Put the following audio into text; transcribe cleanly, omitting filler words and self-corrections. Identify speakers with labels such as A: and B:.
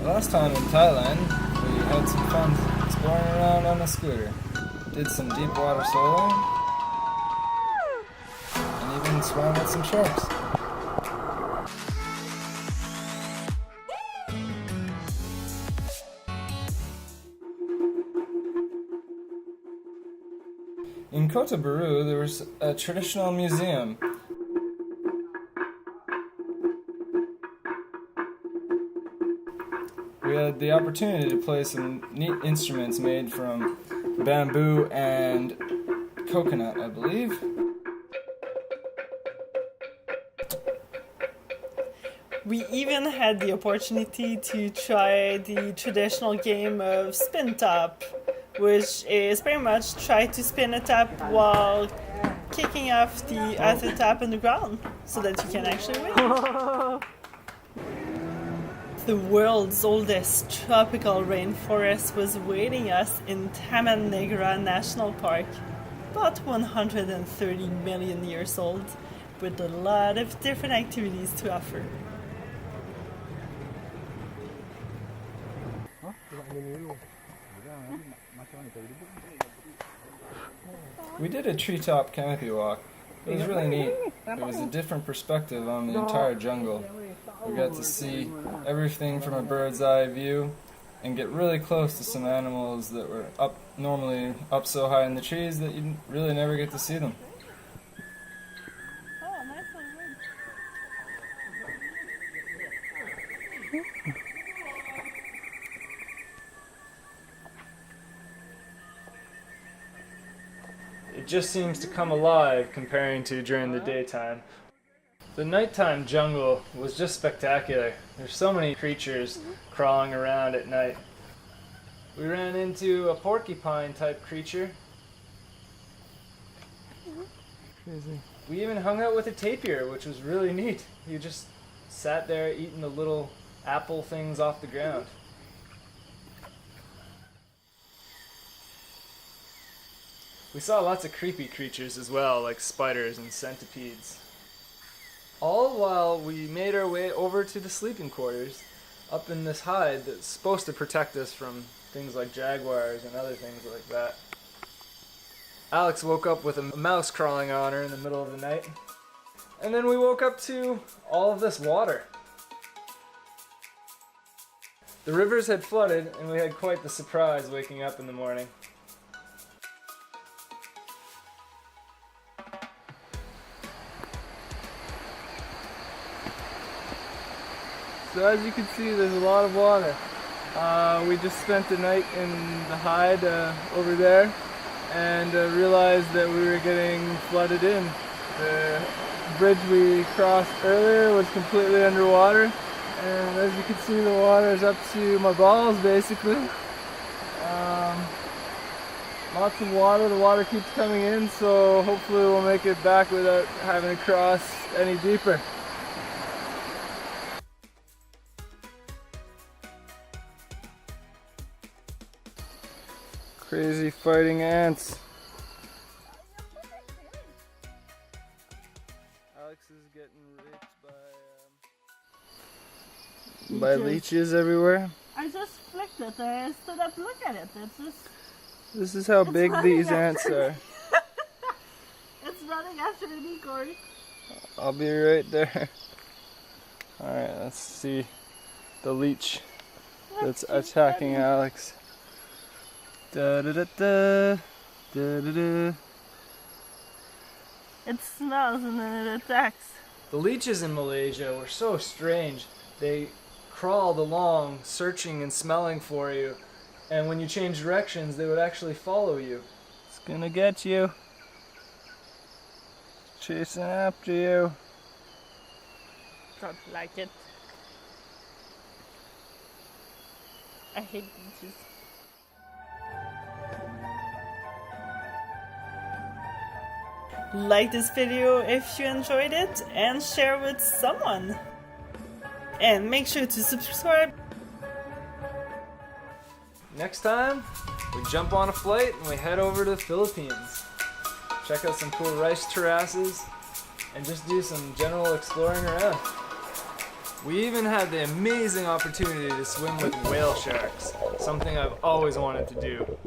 A: Last time in Thailand, we had some fun exploring around on a scooter. Did some deep water soloing, and even swam with some sharks. In Kota Baru, there was a traditional museum. We had the opportunity to play some neat instruments made from bamboo and coconut, I believe.
B: We even had the opportunity to try the traditional game of spin top, which is pretty much try to spin a top while kicking off the other top on the ground so that you can actually win. The world's oldest tropical rainforest was awaiting us in Taman Negara National Park, about 130 million years old, with a lot of different activities to offer.
A: We did a treetop canopy walk. It was really neat. It was a different perspective on the entire jungle. We got to see everything from a bird's eye view and get really close to some animals that were normally up so high in the trees that you really never get to see them. It just seems to come alive comparing to during the daytime. The nighttime jungle was just spectacular. There's so many creatures crawling around at night. We ran into a porcupine type creature. Crazy. We even hung out with a tapir, which was really neat. He just sat there eating the little apple things off the ground. We saw lots of creepy creatures as well, like spiders and centipedes. All while we made our way over to the sleeping quarters, up in this hide that's supposed to protect us from things like jaguars and other things like that. Alex woke up with a mouse crawling on her in the middle of the night. And then we woke up to all of this water. The rivers had flooded, and we had quite the surprise waking up in the morning. So as you can see, there's a lot of water. We just spent the night in the hide over there and realized that we were getting flooded in. The bridge we crossed earlier was completely underwater, and as you can see, the water is up to my balls basically. Lots of water, the water keeps coming in, so hopefully we'll make it back without having to cross any deeper. Crazy fighting ants. Alex is getting raped by leeches everywhere.
B: I just flicked it. I stood up to look at it.
A: This is how big these ants are.
B: It's running after me, Corey.
A: I'll be right there. Alright, let's see the leech that's attacking Alex. Da da da da da da da.
B: It smells and then it attacks.
A: The leeches in Malaysia were so strange. They crawled along searching and smelling for you, and when you change directions they would actually follow you. It's gonna get you. Chasing after you.
B: Don't like it. I hate leeches. Like this video if you enjoyed it and share with someone. And make sure to subscribe. Next time, we jump on a flight and we head over to the Philippines. Check out some cool rice terraces and just do some general exploring around.
A: We even had the amazing opportunity to swim with whale sharks, something I've always wanted to do.